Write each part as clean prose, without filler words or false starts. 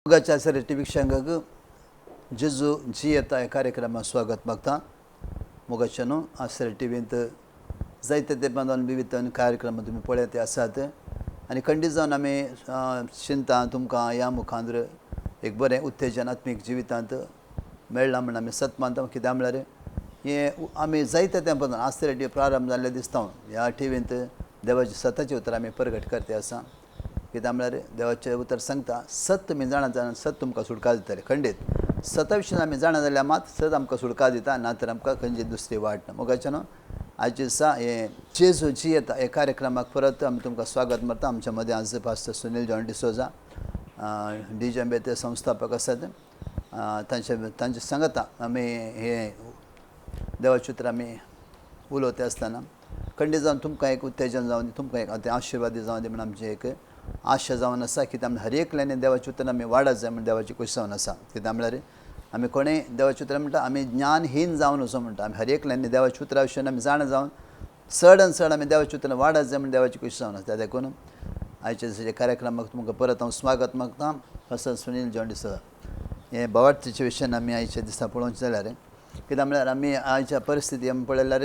ಯೋಗಾಚಾರ್ಯ T ವೀಕ್ಷಂಗಗೂ ಜಿಜು ಜಿಯತ ಕಾರ್ಯಕ್ರಮ स्वागत मागता मोगाच्यानो आसरे टीव्ही जायते ते बांदून विविध कार्यक्रम तुम्ही पळयते आसात आनी खंडीत जावन आमी चिंता तुमकां ह्या मुखांदर एक बरें उत्तेजन आत्मीक जिवितांत मेळ्ळां म्हण आमी सत मानता कित्याक म्हळ्यार हें आमी जायते तेंपान आसरे टी प्रारंभ जाल्ले दिसता ह्या टीव्हींत देवाची सताची उतर आमी प्रगट करते आसा कित्याक म्हळ्यार देवाचें उतर सांगता सत तुमी जाणा जाल्यार सत तुमकां सुटका दितलें खंडीत सता विशीं आमी जाणा जाल्यार मात सत आमकां सुटका दिता ना तर आमकां खंयची दुसरी वाट ना मोगाच्यानो आयचे दिसा हें जेजू जियेता हे कार्यक्रमाक परत आमी तुमकां स्वागत मारता आमच्या मदें आज pastor Sunil John D'Souza DJMB ते संस्थापक आसात तांचे सांगता आमी हे देवाचें उतर आमी उलोवते आसतना खंडीत जावन तुमकां एक उत्तेजन जावन तुमकां एक आशिर्वादी जावन दी म्हणून आमचें एक आशा जावन आसा कित्याक हर एक लायनीन देवाचें उतर आमी वाडत जाय म्हण देवाची खुशी जावन आसा कित्याक म्हळ्यार आमी कोणें देवाचें उतर म्हणटा आमी ज्ञानहीन जावन वचो म्हणटा आमी हर एक लायनीन देवाच्या उतरा विशीं आमी जाणा जावन चड आनी चड आमी देवाचें उतर वाडत जाय म्हण देवाची खुशी जावन आसा देखून आयच्या दिसाच्या कार्यक्रमाक तुमकां परत हांव स्वागत मागता पास्टर सुनील जॉन डिसोजा हे भवार्थीचे विशयान आमी आयच्या दिसा पळोवचें जाल्यार कित्याक म्हळ्यार आमी आयच्या परिस्थिती आमी पळयल्यार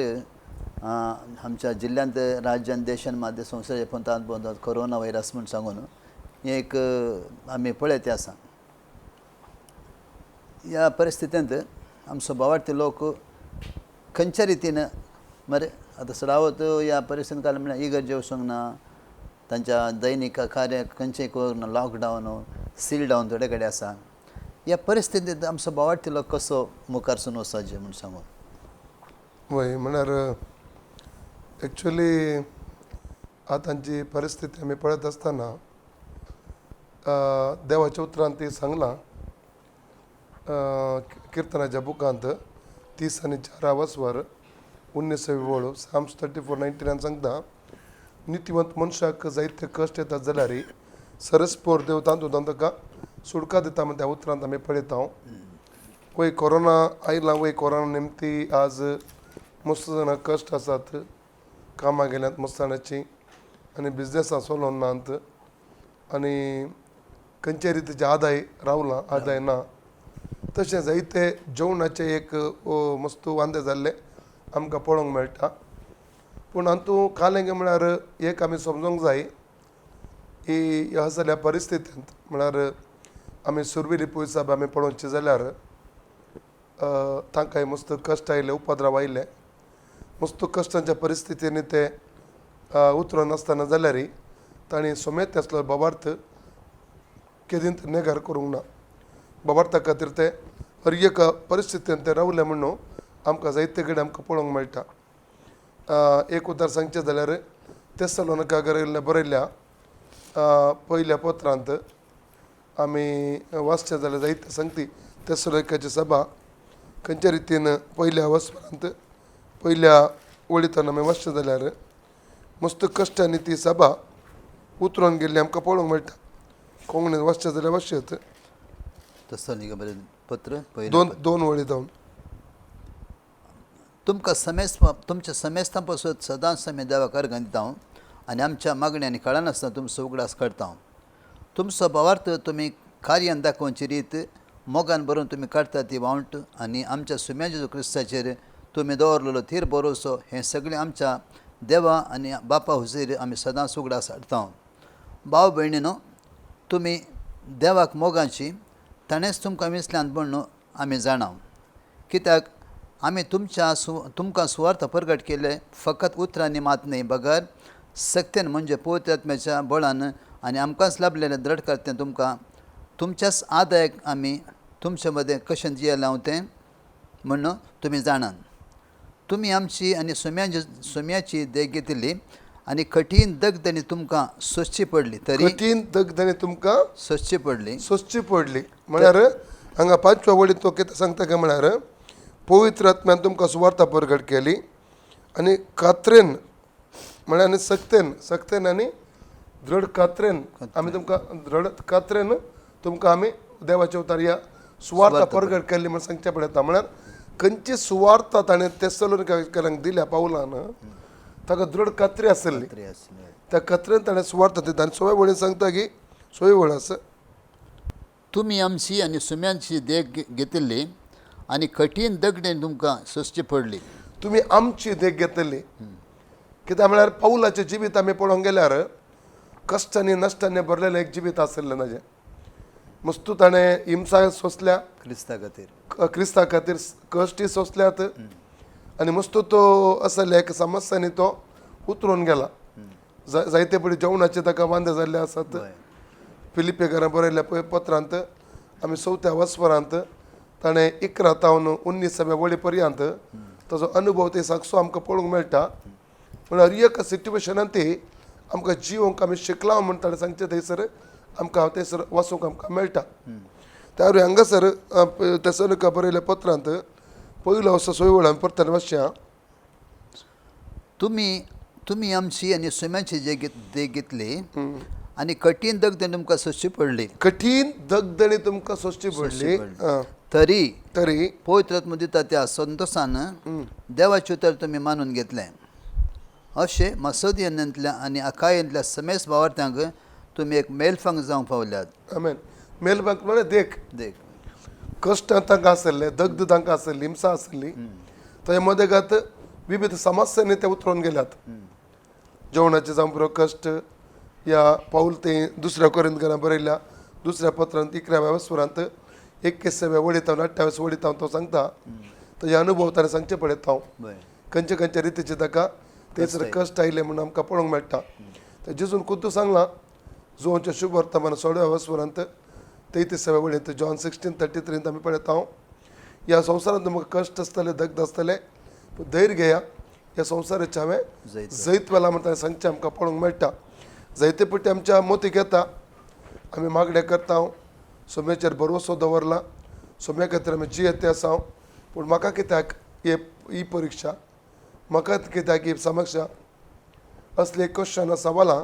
आमच्या जिल्ल्यांत राज्यांत देशांत मात संवसाराच्या पंथांत कोरोना व्हायरस म्हूण सांगून हें एक आमी पळयते आसा ह्या परिस्थितींत आमचो भावार्थी लोक खंयच्या रितीन मरे आतां सदावत ह्या परिस्थितींत काल म्हळ्यार इगर जेवसूंक ना तांच्या दैनीक कार्य खंयचेंय करूंक ना लॉकडावन सील डावन थोडे कडेन आसा ह्या परिस्थितींत आमचो भावार्थी लोक कसो मुखारसून वचचे म्हूण सांगून वय म्हळ्यार एक्चुअली आतांची परिस्थिती आमी पळयत आसतना देवाच्या उतरांत ती सांगलां किर्तनाच्या बुकांत 30 आनी 4 वस्वर 19 वळू साम्स 34:99 सांगता नितीवंत मनशाक जायते कश्ट येतात जाल्यार सरस्पोर देव तातूंत ताका सुटका दिता म्हण त्या उतरांत आमी पळयता वय कोरोना आयला वय कोरोना निमती आज मस्त जाणां कश्ट आसात कामां गेल्यांत मस्त जाणांची आनी बिजनसां चलोवन नात आनी खंयचे रितीचे आदाय रावला आदाय ना तशें जायते जेवणाचे एक मस्त वांदे जाल्ले आमकां पळोवंक मेळटा पूण हातूंत कालेंगे म्हळ्यार एक आमी समजूंक जाय ही ह्या जाल्या परिस्थितींत म्हळ्यार आमी सुरविली पुयसाब आमी पळोवचे जाल्यार तांकांय मस्त कश्ट आयले उपद्रव आयले मस्त कश्टांच्या परिस्थितींनी ते उतरून नासतना जाल्यार तांणी सोमेत आसलो बाबार्थ केदींत नेगार करूंक ना बाबार्था खातीर ते हर एक परिस्थितींत ते रावले म्हणून आमकां जायते कडेन आमकां पळोवंक मेळटा एक उतर सांगचें जाल्यार तेसलोनिकांत बरयल्ल्या पयल्या पत्रांत आमी वाचचें जाल्यार जायते सांगती तेसलोनिकाची सभा खंयच्या रितीन पयल्या वस्परांत पयल्या वळींतल्यान आमी वाचचें जाल्यार मस्त कश्टांनी ती सभा उतरून गेल्ली आमकां पळोवंक मेळटा कोंकणीन वाचचें जाल्यार वाचचें तेसलोनिका बरें पत्र दोन वळी जावन तुमकां तुमच्या समेस्तां पासून सदांच आमी देवाक अर्घ दिता आनी आमच्या मागण्यांनी कळनासतना तुमचो उगडास करता तुमचो भावार्थ तुमी कार्यान दाखोवची रीत मोगान बरोवन तुमी काडटा ती वावंट आनी आमच्या सुम्या जेजू क्रिस्ताचेर तुमी दवरलेलो थीर भरोसो हें सगळें आमच्या देवा आनी बापा हुजीर आमी सदांच उगडास हाडटा भाव भयणीनो तुमी देवाक मोगाची ताणेंच तुमकां विसल्यान म्हणून आमी जाणा कित्याक आमी तुमकां सुवार्थ प्रगट केले फकत उतरांनी मात न्ही बगर सक्तेन म्हणजे पवित्र आत्म्याच्या बळान आनी आमकांच लाभलेलें दृढकारतें तुमकां तुमच्याच आदायाक आमी तुमचे मदें कशें जियेलां तें म्हणून तुमी जाणात तुमी आमची आनी सुम्याची देख घेतिल्ली आनी कठीण दगदणी तुमकां सोंसची पडली तरी कठीण दगदणी तुमकां सोंसची पडली म्हळ्यार हांगा 5व्या वळींत तो कितें सांगता काय म्हळ्यार पवित्र आत्म्यान तुमकां सुवार्थ प्रगट केली आनी कात्रेन म्हळ्यार आनी सक्तेन आनी दृढ कात्रेन आमी तुमकां दृढ कात्रेन तुमकां आमी देवाच्या उतर ह्या सुवार्थ प्रगट केल्ली म्हण सांगचें पडटा म्हळ्यार खंयची सुवार्थ ताणें तेसलोनिकांक दिल्या पावलान ताका दृढ कात्री आसली त्या कात्रेन ताणें सुवार्थ दिता आनी 6व्या वळीन सांगता की 6वी वळ आसा तुमी आमची आनी सुम्यांची देख घेतिल्ली आनी कठीण दगडेन तुमकां सोंसची पडली. तुम्ही आमची देख घेतली कित्याक म्हळ्यार पाऊलाचें जिवीत आमी पळोवंक गेल्यार कश्टांनी नश्टांनी भरलेलें एक जिवीत आशिल्लें ताजें. मस्तू ताणें हिंसा सोंसल्या, क्रिस्ता खातीर क्रिस्ता खातीर कश्टी सोंसल्यात आनी मस्तू तो आसले एक समस्यांनी तो उतरून गेला. जायते पडी जेवणाचे ताका वांदे जाल्ले आसात. फिलिपेकारां बरयल्ल्या पत्रांत आमी 4थ्या वस्परांत ताणें 11 वळी पर्यंत ताजो अनुभव ते साक्षो आमकां पळोवंक मेळटा. म्हळ्यार एक सिट्युएशनांत ती आमकां जिवंक आमी शिकला म्हूण ताणें सांगचें थंयसर आमकां थंयसर वाचूंक आमकां मेळटा. त्या हांगासर तेसलोनिका बरयल्ल्या पत्रांत पयलो असो 6 वळां परतून वाचया. तुमी आमची आनी सुम्यांची देख घेतली आनी कठीण दगडेन तुमकां सोंसची पडली. कठीण दगदणी तुमकां सोंसची पडली तरी तरी पवित्र आत्मा दिता त्या संतोशान देवाचें उतर तुमी मानून घेतलें. अशें मसोदियांतल्या आनी अकायांतल्या समेस्त वावरत्यांक तुमी एक मेलफांग जावंक पावल्यात. आमेन. मेलबांक म्हळ्यार देख देख कश्ट तांकां आसले, दगद तांकां आसली, हिंसा आसली, ताचे मदेगात विविध समस्यांनी ते उतरून गेल्यात. जेवणाचे जावं पुरो कश्ट या पाऊल ते 2 कोरिंथकारांक बरयल्या 2 पत्रांत 11व्या वस्परांत 21व्या वळीत 28व्या वळीत तो सांगता ताजे अनुभव ताणें सांगचे पडत हांव खंयचे खंयचे रितीचे ताका तेचर कश्ट आयले म्हणून आमकां पळोवंक मेळटा. ते जेजून खुद्द सांगलां जोंच्या शुभ वर्तमान 16व्या वस्परांत 33व्या वळीत जॉन 16:33 आमी पळयत हांव ह्या संवसारांत तुमकां कश्ट आसतले, दगद आसतले, पूण धैर्य घेया, ह्या संवसाराचें हांवें जैत वेला म्हण ताणें सांगचें आमकां पळोवंक मेळटा. जायते पटी आमच्या मोतीक येता, आमी मागणे करता, सोम्याचेर भरवसो दवरला, सोम्या खातीर आमी जियेते आसा. पूण म्हाका कित्याक ही परीक्षा, म्हाका कित्याक ही समस्या असली क्वेश्चन सवालां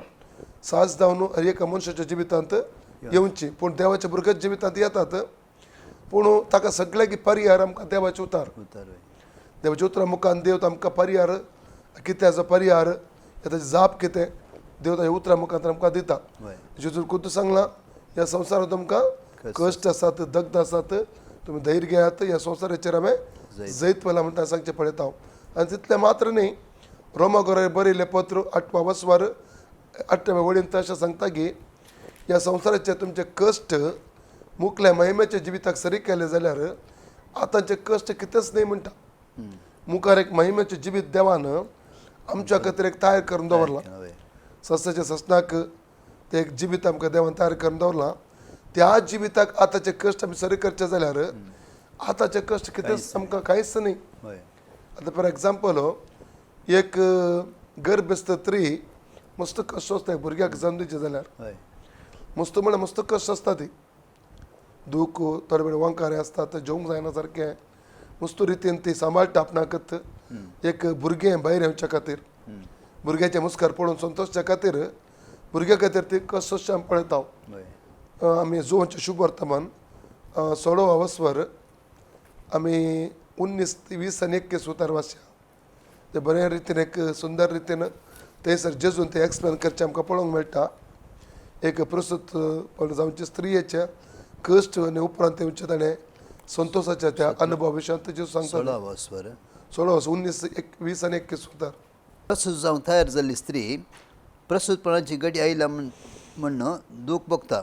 साज जावन हर एका मनशाच्या जिवितांत येवची. पूण देवाच्या भुरग्याच्या जिवितांत येतात, पूण ताका सगळ्याक पर्याय आमकां देवाचे उतार. देवाच्या उतरा मुखान देव आमकां पर्याय कित्याचो पर्याय ताची जाप कितें देव ताच्या उतरा मुखांतर आमकां दिता. जेजून खुद्द सांगलां ह्या संवसारांत तुमकां कश्ट आसात, दगद आसात, तुमी धैर्य घेयात, ह्या संवसाराचेर हांवें जैत वेला म्हणटा सांगचें पळयत हांव. आनी तितलें मात्र न्ही, रोमाकोराक बरयलें पत्र 8व्या वस्वार 8व्या वळींत अशें सांगता की ह्या संवसाराचे तुमचे कश्ट मुखल्या महिमेच्या जिविताक सरी केले जाल्यार आतांचे कश्ट कितेंच न्ही म्हणटा. मुखार एक महिमेचें जिवीत देवान आमच्या खातीर एक तयार करून दवरला. सस्याच्या ससनाक ते एक जिवीत आमकां देवान तयार करून दवरला. त्या जिविताक आतांचे कश्ट आमी सरी करचे जाल्यार आतांचे कश्ट कितेंच आमकां कांयच न्ही. आतां फॉर एग्जाम्पल एक गर्भस्थ स्त्री मस्त कश्ट आसता भुरग्याक जन्म दिवचे जाल्यार मस्त म्हळ्यार मस्त कश्ट आसता ती. दूख थोडे वेळ वंकारे आसतात, जेवंक जायना सारकें, मस्त रितीन ती सांबाळटा आपणाक. एक भुरगें भायर येवच्या खातीर, भुरग्याचे मुस्कार पळोवन संतोशच्या खातीर भुरग्या खातीर ती कश्ट आमी पळयता. आमी जोंचे शुभ वर्तमान 16व्या वस्वार आमी 19, 20 आनी 21 उतार वाचया. ते बऱ्या रितीन एक सुंदर रितीन थंयसर जेजून ते एक्सप्लेन करचें आमकां पळोवंक मेळटा. एक प्रसूत जावचे स्त्रियेच्या कश्ट आनी उपरांत येवचे ताणें संतोशाच्या त्या अनुभवा विशयांत जेजू सांगता. 16 19 20 आनी 21 उतार. प्रसूत जावन तयार जाल्ली स्त्री प्रसूतपणाची घडी आयल्या म्हणून दूख भोगता.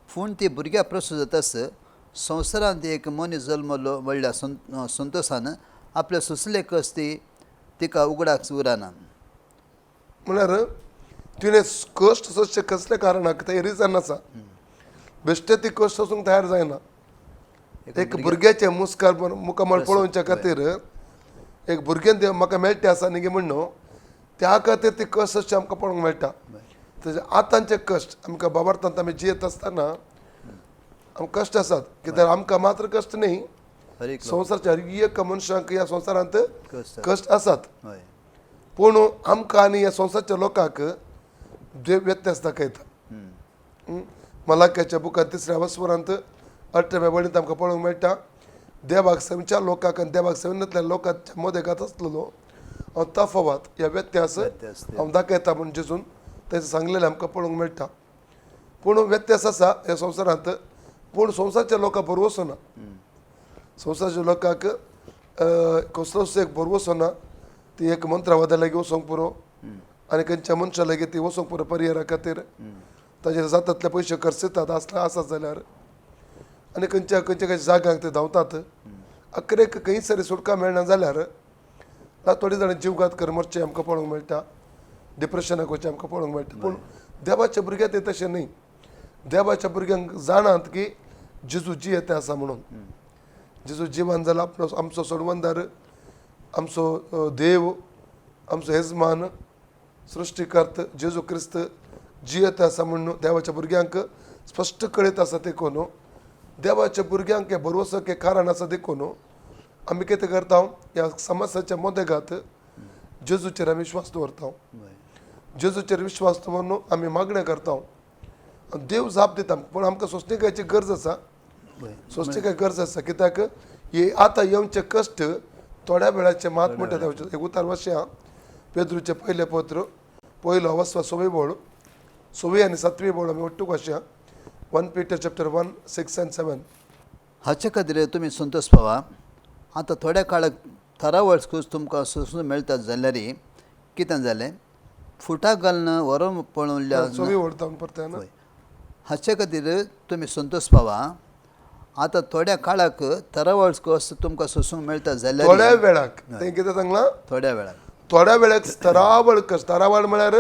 पूण ती भुरग्या प्रसूत जातास संवसारांत एक मनीस जल्मलो व्हडल्या संतोशान आपले सुसले कश्ट तिका उगडाक उरना. म्हळ्यार तिणें कश्ट सोंसचे कसले कारणाक ते रिजन आसा. बेश्टे ती कश्ट सोंसूंक तयार जायना. एक भुरग्याचे मुस्कार मुखामळ पळोवच्या खातीर एक भुरगें देव म्हाका मेळटे आसा न्ही म्हणून त्या खातीर ती कश्ट आमकां पळोवंक मेळटा. तेजे आतांचे कश्ट आमकां बाबार्थांत आमी जियेत आसतना आमकां कश्ट आसात. कित्याक आमकां मात्र कश्ट न्ही, संवसाराच्या हर एक मनशांक ह्या संवसारांत कश्ट आसात. पूण आमकां आनी ह्या संवसाराच्या लोकांक देव व्यत्यास दाखयता. मलाक्याच्या बुकांत 3ऱ्या वस्वरांत 8व्या वळींत आमकां पळोवंक मेळटा देवाक सेवच्या लोकांक आनी देवाक सेवनांतल्या लोकांच्या मदेगात आसलेलो तफावत ह्या व्यत्यास हांव दाखयता म्हूण जेजून तें सांगलेलें आमकां पळोवंक मेळटा. पूण व्यत्यास आसा ह्या संवसारांत पूण संवसारच्या लोकांक बरो वचना संवसारच्या लोकांक कसलोच एक बरो वचना ती एक मंत्रावादा लागीं वचोंक पुरो आनी खंयच्या मनशा लागीं ती वचोंक पुरो परिहारा खातीर ताजेर जातातले पयशे खर्च जातात आसात जाल्यार आनी खंयच्या जाग्यांक ते धांवतात अकरेक खंय सरी सुटका मेळना जाल्यार थोडी जाणां जीवघात कर मरचे आमकां पळोवंक मेळटा डिप्रेशनाक वचचें आमकां पळोवंक मेळटा पूण देवाच्या भुरग्यां ते तशें न्ही देवाच्या भुरग्यांक जाणात की जेजू जियेते आसा म्हणून जेजू जिवन जाला आमचो सोडवंदार आमचो देव आमचो येजमान सृश्टीकर्त जेजू क्रिस्त जियेते आसा म्हणून देवाच्या भुरग्यांक स्पश्ट कळीत आसा देखून देवाच्या भुरग्यांक हे भरवसाक एक कारण आसा देखून आमी कितें करता ह्या समस्याच्या मोदेगात जेजूचेर आमी विश्वास दवरता जेजूचेर विश्वास दवरून आमी मागणें करता देव जाप दिता पूण आमकां सोंसणिकायची गरज आसा सोंसणिकाय गरज आसा कित्याक हे आतां येवचे कश्ट थोड्या वेळाचे मात म्हणटा देवाचे एक उतार वाचया पेद्रूचे पयले पत्र पयलो अवस्था 6वी बोळ 6वी आनी 7वी बोळ आमी ಒಟ್ಟು वाचया 1 Peter chapter 1 6 and 7 हाचे खातीर तुमी संतोश पावा आतां थोड्या काळाक थरा वळखूच तुमकां सोसून मेळटात जाल्यार कितें जालें फुटाक घालून व्हरून पळोवल्या 6वी ओळतावन परत ना हाचे खातीर तुमी संतोश पावा आतां थोड्या काळाक थरा वळखूच तुमकां सोसूंक मेळटा जाल्यार थोड्या वेळाक तें कितें सांगलां थोड्या वेळाक स्थरावळ स्थरावळ म्हळ्यार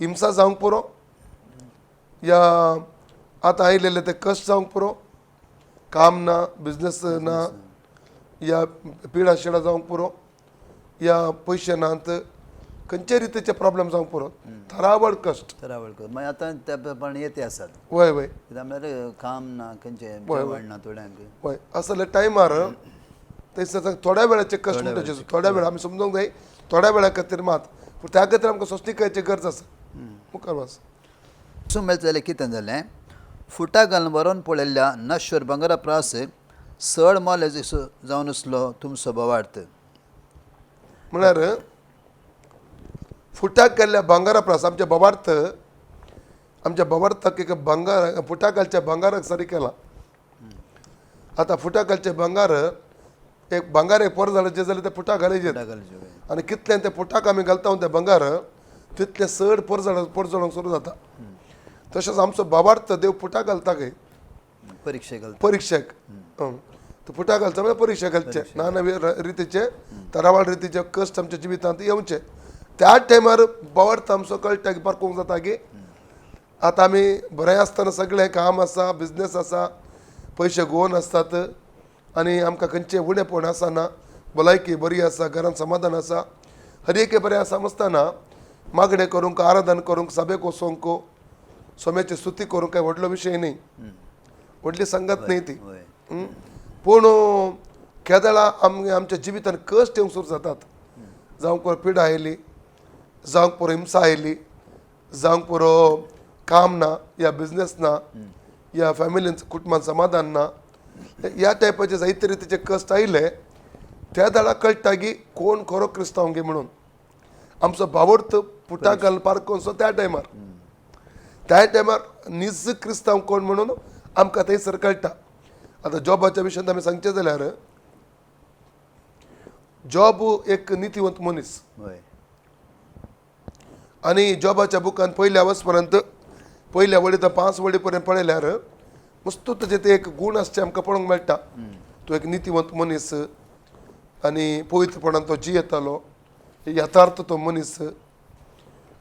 हिंसा जावंक पुरो या आतां आयिल्ले ते कश्ट जावंक पुरो काम ना बिजनेस ना या पिडा शिडा जावंक पुरो या पयशे नात खंयचे रितीचे प्रॉब्लेम जावंक पुरो थरावळ कश्ट मागीर आतां त्या प्रमाणे येते आसात वय वय कित्याक म्हळ्यार काम ना खंयचे जेवण ना थोड्यांक वय असले टायमार थंयसर थोड्या वेळाचे कश्ट म्हणटा जेजू थोड्या वेळ आमी समजूंक जाय थोड्या वेळा खातीर मात पूण त्या खातीर आमकां सोंसणिकायची गरज आसा मुखार वाच सोसूंक मेळटा जाल्यार कितें जालें फुटाक घालून व्हरून पळयल्ल्या नश्वर भांगरा प्रास चड मोल जावन आसलो तुमचो बोवार्थ म्हळ्यार फुटाक गेल्ल्या भांगारा प्रास आमच्या बोवार्थाक एक भांगार फुटाक घालच्या भांगाराक सरी केला आतां फुटाक घालचे भांगार एक भांगार एक पर जालें जाल्यार ते फुटाक घालचे आनी कितलें ते फुटाक आमी घालता ते भांगार तितलें चड पर जळोंक सुरू जाता तशेंच आमचो भावार्थ देव फुटाक घालता खंय परीक्षेक फुटाक घालता म्हळ्यार परीक्षा घालचे नाना रितीचे तरावाळ रितीचे कश्ट आमच्या जिवितांत येवचे त्या टायमार भावार्थ आमचो कळटा की पारखूंक जाता की आतां आमी बरें आसतना सगळें काम आसा बिजनेस आसा पयशे गोवन आसतात आनी आमकां खंयचें उणेपण आसना भलायकी बरी आसा घरांत समाधान आसा हर एक बरें आसा आसतना मागणें करूंक आराधन करूंक सभेक वचोंक सोम्याची स्तुती करूंक काय व्हडलो विशय न्ही व्हडली संगत न्ही ती पूण केदळा आमच्या जिवितांत कश्ट येवंक सुरू जातात जावंक पुरो पिडा आयली जावंक पुरो हिंसा आयली जावंक पुरो काम ना या बिजनेस ना या फॅमिलीन कुटुंबान समाधान ना ह्या टायपाचे जायते रितीचे कश्ट आयले त्या दाळा कळटा की कोण खरो क्रिस्तांव गे म्हणून आमचो भावार्थ फुटाक घालून पारखून त्या टायमार निज क्रिस्तांव कोण म्हणून आमकां थंयसर कळटा आतां जॉबाच्या विशयांत आमी सांगचें जाल्यार जॉब एक नितीवंत मनीस आनी जॉबाच्या बुकान पयल्या वच पर्यंत पयल्या वडी तर 5 वडी पर्यंत पळयल्यार मस्त ताजे ते एक गूण आसचे आमकां पळोवंक मेळटा तो एक नितीवंत मनीस आनी पवित्रपणान तो जियेतालो यथार्थ तो मनीस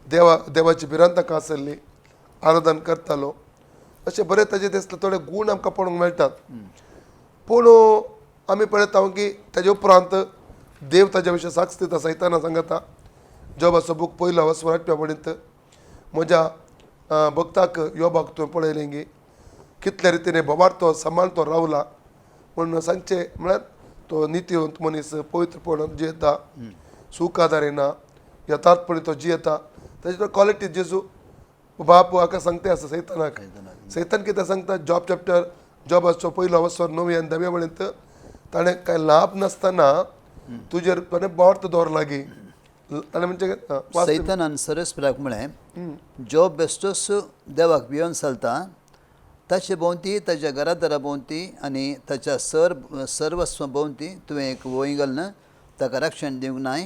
देवाची भिरांत आसली आराधन करतालो अशें बरें ताजे दिसता थोडे गूण आमकां पळोवंक मेळटात पूण आमी पळयता की ताजे उपरांत देव ताजे विशीं साक्ष दिता सैताना सांगता जॉबाचो बूक पयलो वचून 8व्या वडींत म्हज्या भक्ताक योबाक तुवें पळयलें गी कितल्या रितीने बोवार्थ सांबाळतो रावला म्हणून सांगचें म्हळ्यार तो नितीवंत मनीस पवित्रपणान जियेता सूख आदारिना यथार्थपणी तो जियेता ताजे क्वॉलिटी जेजू बाप हाका सांगता आसा सैतानाक सैतान कितें सांगता जॉबाचो पयलो वचोन 9वी आनी 10व्या वडींत ताणें कांय लाभ नासतना तुजेर ताणें बोवार्थ दवरला गी ताणें म्हणजे सैतानान सरस्प्राक म्हळें जॉब बेश्टोच देवाक भियोन चलता ताचे भोंवती ताच्या घरादारा भोंवती आनी ताच्या सर्वस्व भोंवती तुवें एक वोंगल न्हय ताका रक्षण दिवंक नाय.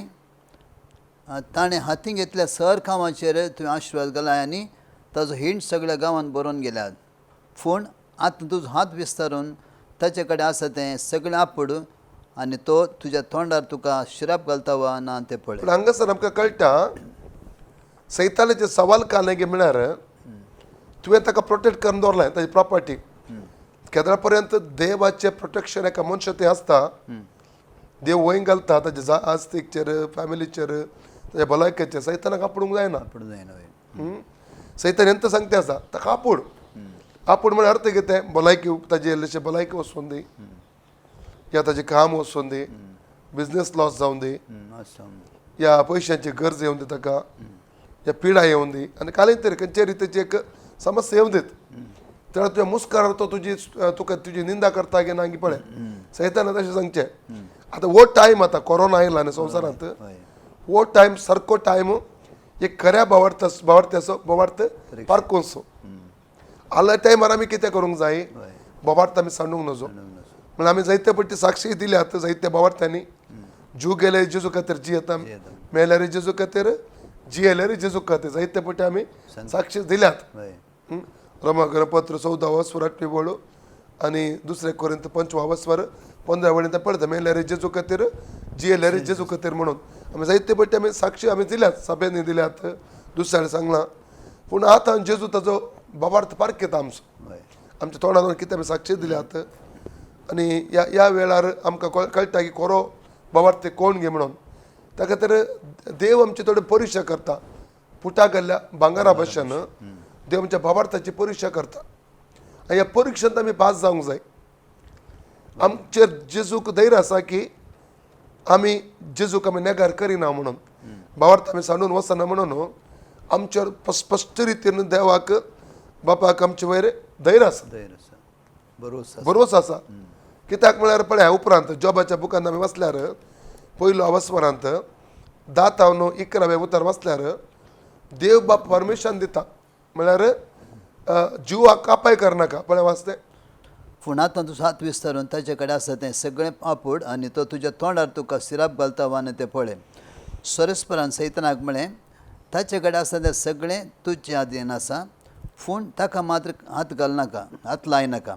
ताणें हातीन घेतल्या सर कामाचेर तुवें आशिर्वाद घालाय आनी ताजो हिंड सगळ्या गांवांत बरोवन गेल्यात. पूण आतां तुजो हात विस्तारून ताचे कडेन आसा तें सगळें आपड आनी तो तुज्या तोंडार तुका शिराप घालता वा ना तें पळय. पूण हांगासर आमकां कळटा सैतानाचे सवाल काले गे म्हळ्यार तुवें ताका प्रोटेक्ट करून दवरलां ताजी प्रॉपर्टी. केदरा पर्यंत देवाचें प्रोटेक्शन एका मनशा थंय आसता. देव वय घालता ताजे आस्तीकचेर फॅमिलीचेर ताज्या भलायकेचेर सैतानाक आपडूंक जायना. आपड जायना वय. सैतान ಎಂತ सांगते आसा ताका आपूड आपूड म्हळ्यार अर्थ कितें भलायकी ताजी इल्लेशें भलायकी वचून दी या ताजें काम वचून दी बिजनेस लॉस जावन दी आसा. या पयशांची गरज येवन दी ताका या पिडा येवन दी आनी कालीन तरी खंयचे रितीची एक समस्या येवन दीत तेन्ना तुज्या मुस्कारार तो तुका तुजी निंदा करता गे ना गी पळय सैतान तशें सांगचें. आतां वो टायम आतां कोरोना आयला न्ही संवसारांत वो टायम सारको टायम एक खऱ्या भावार्थ पारकोसो आल्या टायमार आमी कितें करूंक जाय भावार्थ आमी सांडूंक नजो. म्हळ्यार आमी जायते पट्टी साक्षी दिल्यात जायत्या भावार्थांनी जीव गेले जेजू खातीर जियेता मेल्यार जेजू खातीर जियेल्यार जेजू खातीर जायते पट्टी आमी साक्षी दिल्यात. रोमा गणपत्र 14 स्वर 8 बोळो आनी दुसरे कोरिंथ 5 स्वर 15 वळींत पळयता मेल्यार जेजू खातीर जियेल्यार जेजू खातीर म्हणून आमी जायते पट्टी आमी साक्षी आमी दिल्यात सभेनी दिल्यात दुसऱ्यान सांगलां. पूण आतां जेजू ताजो भावार्थ पारकेता आमच्या तोंडान कितें आमी साक्षी दिल्यात आनी ह्या वेळार आमकां कळटा की खरो भावार्थ कोण गे म्हणून. ताका तर देव आमचे थोडे परीक्षा करता पुटा गेल्ल्या भांगारा भाशेन देव आमच्या भावार्थाची परीक्षा करता आनी ह्या परिक्षेंत आमी पास जावंक जाय. आमचेर जेजूक धैर्य आसा की आमी जेजूक आमी नेगार करिना म्हणून भावार्थ आमी सांडून वचना म्हणून आमचेर स्पश्ट रितीन देवाक बापाक आमचे वयर धैर्य आसा भरवोस आसा. कित्याक म्हळ्यार पळय उपरांत जॉबाच्या बुकान आमी वाचल्यार पयलो अवस्वरांत 10:11 उतर वाचल्यार देव बाप परमिशन दिता म्हळ्यार जिवाक कापाय करनाका पळय वाचतें. पूण आतां तुजो हात विस्तारून ताचे कडेन आसा तें सगळें आपूड आनी तो तुज्या तोंडार तुका सिराप घालता वा तें पळय. सरस्परान सैतानाक म्हळें ताचे कडेन आसा तें सगळें तुजे आदीन आसा पूण ताका मात्र हात घालनाका हात लायनाका.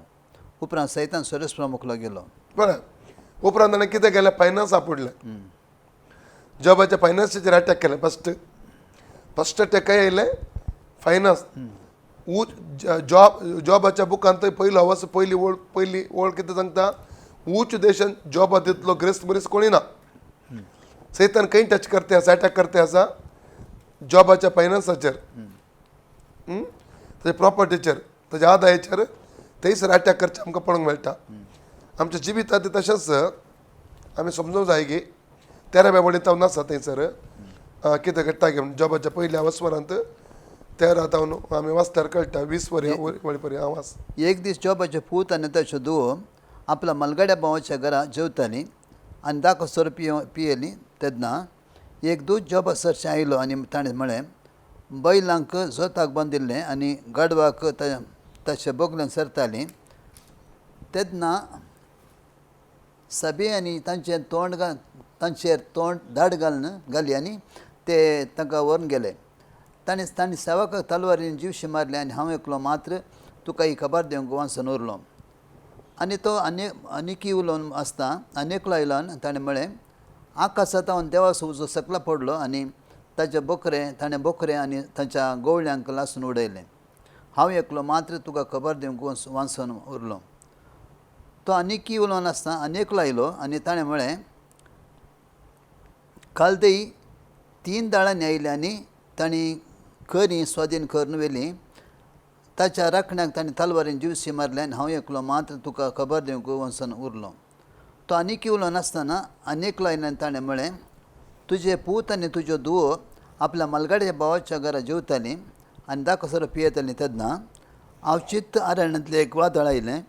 उपरांत सैतान सरस्परा मुखलो गेलो. बरें उपरांत ताणें कितें केलें फायनान्स आपडलें जॉबाच्या फायनान्साचेर अटॅक केलें. फस्ट अटॅक येयलें फायनान्स जॉबाच्या बुकांत पयलो अवस पयली ओळ कितें सांगता उच्च देशान जॉब दितलो ग्रेस्त मनीस कोणी ना. सैतान खंय टच करते आसा अटॅक करते आसा जॉबाच्या फायनान्साचेर ताच्या प्रॉपर्टीचेर ताच्या आदायाचेर थंयसर अटॅक करचें आमकां पळोवंक मेळटा. आमच्या जिवितांत तशेंच आमी समजूंक जाय की 13व्या वळींत हांव नासा थंयसर कितें घडटा गे जॉबाच्या पयल्या अवस्वरांत 13 आमी वाचल्यार कळटा 20 वळी पर्यंत हांव वाच. एक दीस जॉबाचे पूत आनी ताच्यो धुवो आपल्या मलगड्या भावाच्या घरा जेवतालीं आनी दाखो सोर पियेलीं तेन्ना एक दूत जॉबा सरशें आयलो आनी ताणें म्हळें बैलांक जोताक बांदिल्लें आनी गाडवाक ताचे बोगल्यान सरतालीं तेन्ना सभे आनी तांचेर तोंड धाड घाली आनी ते तांकां व्हरून गेले. तांणी सेवकाक तलवारीन जीवशी मारले आनी हांव एकलो मात्र तुका ही खबर दिवंक वाचून उरलो. आनी तो आनीकी उलोवन आसता आनेकलो आयलो आनी ताणें म्हळें आकाशांत हांव देवाचो उजो सकला पडलो आनी ताणें बोकरे आनी तांच्या गोवळ्यांक लासून उडयलें. हांव एकलो मात्र तुका खबर दिवंक वाचून उरलो. तो आनीकी उलोवन आसता आनेकलो आयलो आनी ताणें म्हळें कालदेई 3 दाळांनी आयली आनी तांणी खरी स्वाधीन करून व्हेली. ताच्या राखण्याक ताणें तलवारीन जीवशी मारले आनी हांव एकलो मात्र तुका खबर दिवंक वचून उरलो. तो आनीकी उलोवन आसतना आनेकलो आयलो आनी ताणें म्हळें तुजे पूत आनी तुज्यो धुवो आपल्या मलगड्या भावाच्या घरा जेवतालीं आनी दाखोसर पियेतालीं तेन्ना हांव चित्त अरण्यांतलें एक वादळ आयलें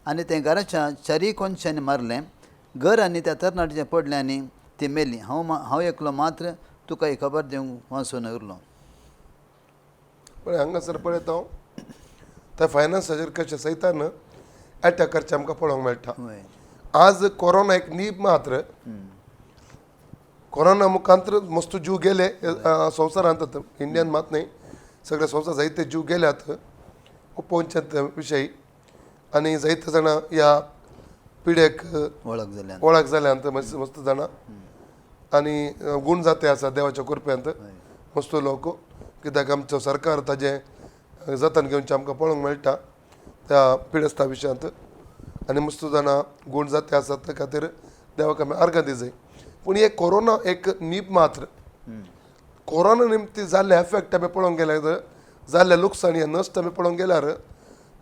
आनी तें घराच्या चारी कोनशांनी मारलें. घर आनी त्या तरणाटीचें पडलें आनी ती मेली. हांव एकलो मात्र तुका ही खबर दिवंक वचून उरलो. पळय हांगासर पळयता हांव त्या फायनान्साचेर कशें सैतान अटॅक करचें आमकां पळोवंक मेळटा. वय आज कोरोना एक नीब मात्र कोरोना मुखांतर मस्त जीव गेले संवसारांत, इंडियान मात नाही, सगळे संवसार जायते जीव गेल्यात उपवंचत विशयी, आनी जायते जाणां ह्या पिडेक वळख जाल्यान वळख जाल्यांत मस्त जाणां, आनी गूण जाते आसा देवाच्या कृपेंत मस्त लोक, कित्याक आमचो सरकार ताजें जतन घेवचें आमकां पळोवंक मेळटा त्या पिडेस्ता विशयांत, आनी मस्त जाणां गूण जाते आसात, त्या खातीर देवाक आमी अर्घ दिजय. पूण हे कोरोना एक नीब मात्र, कोरोना निमती जाल्ले एफेक्ट आमी पळोवंक गेल्यार, जाल्ले लुकसाण हे नश्ट आमी पळोवंक गेल्यार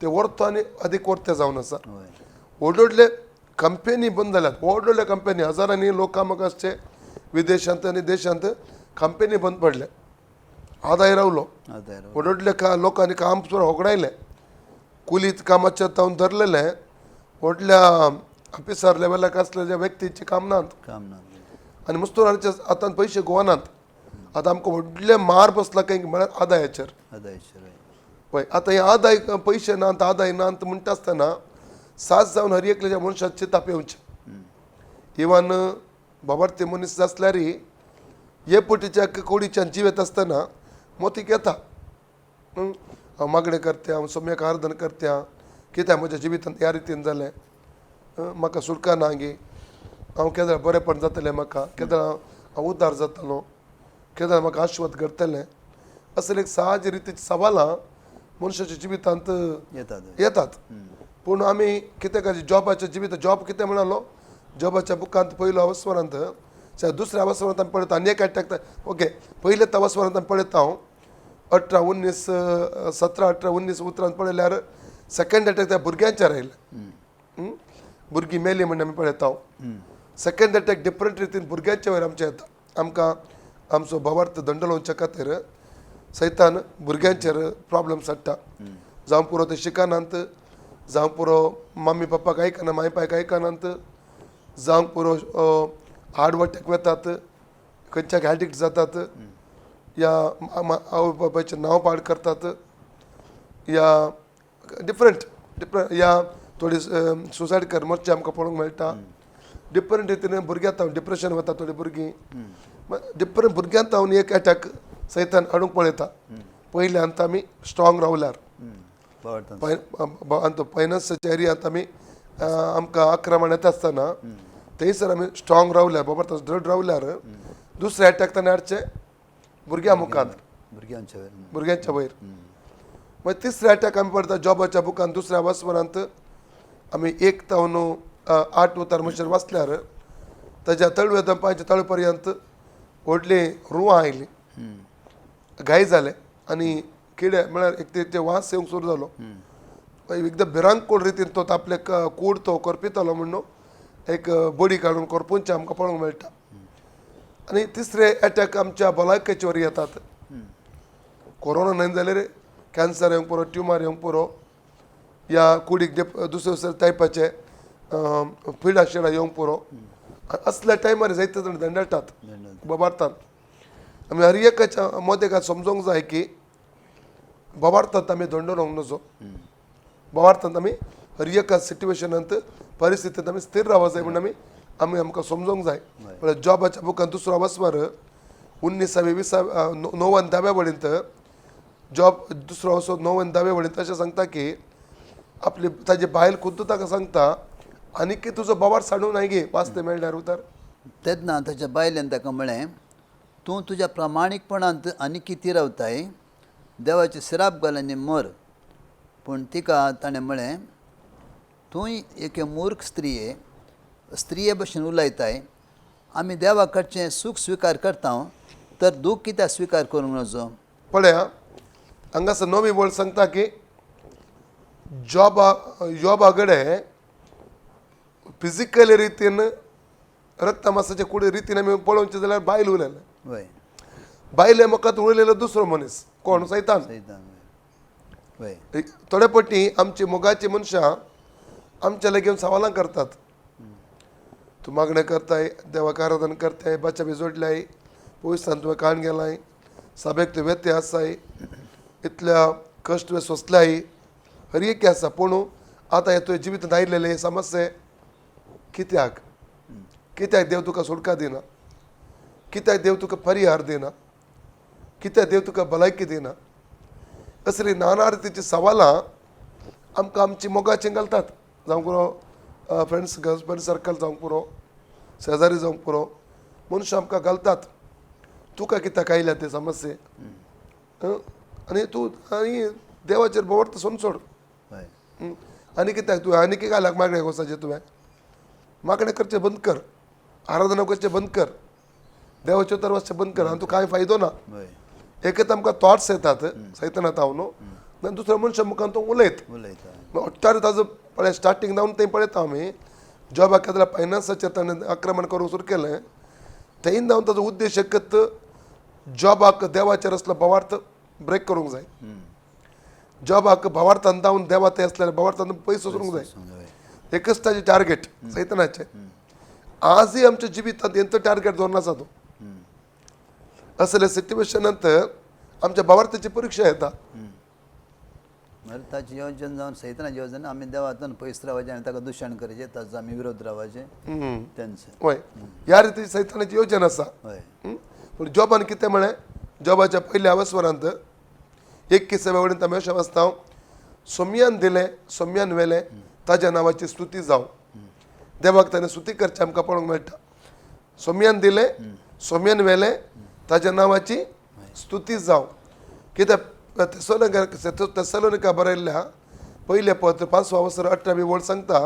ते वर्तो आनी अदीक वर्ते जावन आसा. वय व्हड व्हडले कंपनी बंद जाल्यात, व्हड व्हडले कंपनी, हजारांनी लोक कामाक आसचे विदेशांत आनी देशांत, कंपनी बंद पडले, आदाय रावलो, आतां व्हड व्हडले लोकांनी काम सुद्दां होगडायलें, कुलीत कामाच्या तावन धरलेले, व्हडल्या ऑफिसर लेवलाक आसलेल्या व्यक्तीची काम नात, काम ना आनी मस्तुरांचे आतां पयशे गोवानात. आतां आमकां व्हडले मार बसला खंय म्हळ्यार आदायाचेर. आदायचेर वय पळय आतां हे आदाय पयशे नात, आदाय नात म्हणटा आसतना सास जावन हर एकल्याच्या मनशाक चिताप येवचें. इवन बाबार्थी मनीस आसल्यारय हे पटीच्या कोडीच्यान जिवेत आसतना मोतीक येता, हांव मागणें करतें, हांव सम्यक आराधन करतें, कित्याक म्हज्या जिवितांत ह्या रितीन जालें, म्हाका सुटका ना गे, हांव केन्ना बरेंपण जातलें, म्हाका केन्ना हांव उद्धार जातलो, केन्ना म्हाका आश्वाद करतलें, असले एक सहज रितीची सवालां मनशाच्या जिवितांत येतात. येतात. पूण आमी कितें करचें, जॉबाच्या जिवीत, जॉब कितें म्हणालो, जॉबाच्या बुकांत पयलो अवस्वरांत, दुसऱ्या अवस्वरांत आमी पळयता आनी एक अटॅक, ओके पयले अवस्वरांत आमी पळयता हांव 17-18-19 उतरांत पळयल्यार सेकंड अटॅक त्या भुरग्यांचेर आयले, भुरगीं मेली म्हणून आमी पळयता हांव. सेकंड अटॅक डिफरंट रितीन भुरग्यांच्या वयर आमचे येता. आमकां आमचो भावार्थ दंड लावच्या खातीर सैतान भुरग्यांचेर प्रॉब्लेम हाडटा, जावं पुरो ते शिकनात, जावं पुरो मम्मी पप्पाक आयकना, माय पायक आयकनात, जावं पुरो हार्डवटेक वेतात, खंयच्याक एडिक्ट जातात, या आवय बापायचें नांव पाड करतात, या डिफरंट या थोडी सुसायड कर मरचें आमकां पळोवंक मेळटा. डिफरंट रितीन भुरग्यां तावन डिप्रेशन वता थोडी भुरगीं, डिफरंट भुरग्यांत तावन एक अटॅक सैतान हाडूंक पळयता. पयल्यांत आमी स्ट्रॉंग रावल्यार, फायनान्साच्या एरियांत आमी आमकां आक्रमण येता आसतना थंयसर आमी स्ट्रॉंग रावल्यार, बाबा दृढ रावल्यार दुसरे अटॅक ताणें हाडचे भुरग्यां मुखांत, भुरग्यांच्या वयर. मागीर तिसरे अटॅक आमी पळयता जॉबाच्या बुकान, दुसऱ्या अवस्वरांत आमी 1 उतार म्हणसर वाचल्यार ताच्या तळवे दंपाच्या तळ पर्यंत व्हडली रुवां आयली, घाय जाले, आनी किडे म्हळ्यार एक ते वास येवंक सुरू जालो. एकदम भिरांकूळ रितीन तो आपले कूड तो करपितालो म्हणून एक बडी काडून करपूंचे आमकां पळोवंक मेळटा. आनी तिसरे अटॅक आमच्या भलायकेचे वर येतात. कोरोना न्हय जाल्यार कॅन्सर येवंक पुरो, ट्युमर येवंक पुरो, या कुडीक दुसरे टायपाचे पिडा शिडा येवंक पुरो. असल्या टायमार जायते जाण दंडटात बाबार्थांत. आमी हर एकाच्या मोदेकात समजोवंक जाय की बाबार्थांत आमी दंड लावंक नजो, बाबार्थांत आमी हर एका सिट्युएशनांत परिस्थितींत आमी स्थिर रावूंक जाय म्हणून आमी आमकां समजोवंक जाय. म्हळ्यार जॉबाच्या बुकान दुसरो अवस्वर 19-20 वडींत जॉब दुसरो असो 9-10 वडींत अशें सांगता की आपली ताजी बायल खुद्द ताका सांगता आनी की तुजो बाबार साडू नाय गे वाचते मेळल्यार उतर. तेन्ना ताच्या बायलेन ताका म्हळें, तूं तुज्या प्रामाणीकपणांत आनी कितें रावताय, देवाचे श्राप घाल आनी मर. पूण तिका ताणें म्हळें, तूंय एके मूर्ख स्त्रिये भशेन उलयताय, आमी देवा कडचें सूख स्विकार करता, तर दूख कित्याक स्विकार करूंक नजो. पळया हांगासर नवी वळ सांगता की जॉबा कडेन फिजिकल रितीन रक्त मासाचे कुडे रितीन आमी पळोवचें जाल्यार बायल उरलेले. वय बायले म्हाका उरलेलो दुसरो मनीस कोण, सैतान. वय थोडे पटी आमची मोगाची मनशां आमच्या लागीं सवालां करतात. तूं मागणें करताय, देवाक आराधन करताय, बाच्या बी जोडल्याय, पयसान तुवें काण गेलाय, सभेक तुवें व्यत्य आसाय, इतल्या कश्ट तुवें सोंसल्याय, हर एक आसा पूण आतां तुवें जिवीत आयिल्लेले समस्या कित्याक कित्याक देव तुका सुटका दिना कित्याक देव तुका परिहार दिना कित्याक देव तुका भलायकी दिना असली नाना रितीची सवालां आमकां आमची मोगाचीं घालतात जावं पुरो फ्रेंड्स फ्रेंड सर्कल जावंक पुरो शेजारी जावंक पुरो मनुश्य आमकां घालतात तुका कित्याक आयल्या ते समस्ये आनी तूं आनी देवाचेर बोवाळ सोन सोड हय आनी कित्याक तुवें आनी कितें घालाक मागणें वचाचें तुवें मागणें करचें बंद कर आराधना करचें बंद कर देवाचे उतर वचचें बंद कर आनी तूं कांय फायदो ना हय एक आमकां थॉट्स येतात सैतानात हांव न्हू आनी दुसऱ्या मनशा मुखार तूं उलयता ओट्टार ताजो पळय स्टार्टींग जावन तें पळयता आमी जॉबाक येता फायनान्साचेर ताणें आक्रमण करूंक सुरू केलें थंय जावन ताजो उद्देश एकत जॉबाक देवाचेर असलो भावार्थ ब्रेक करूंक जाय जॉबाक भावार्थान जावन देवा ते असलेल्या भावार्थान पयसो सोडूंक जाय एकच ताजें टार्गेट सैतानाचें आजय आमच्या जिवितांत हेंचो टार्गेट दवरून आसा तो असले सिट्युएशनांत आमच्या भावार्थाची परीक्षा येता ताची येवजन जावन सैतानाची येवजन आमी देवातून पयस रावचें आनी ताका दुशण करचें ताचो आमी विरोध रावचें तेंचें हय ह्या रितीची सैतानाची येवजन आसा हय पूण जॉबान कितें म्हळें जॉबाच्या पयल्या अवस्वरांत एक किस्से वेळेंत आमी अशें वाचता सोम्यान दिलें सोम्यान वेलें ताज्या नांवाची स्तुती जावं देवाक ताणें स्तुती करचें आमकां पळोवंक मेळटा सोम्यान दिलें सोम्यान वेलें ताज्या नांवाची स्तुती जावं कित्याक तेसलोनिका बरयल्ल्या पयले पत्र 5 अवसर 18 वळ सांगता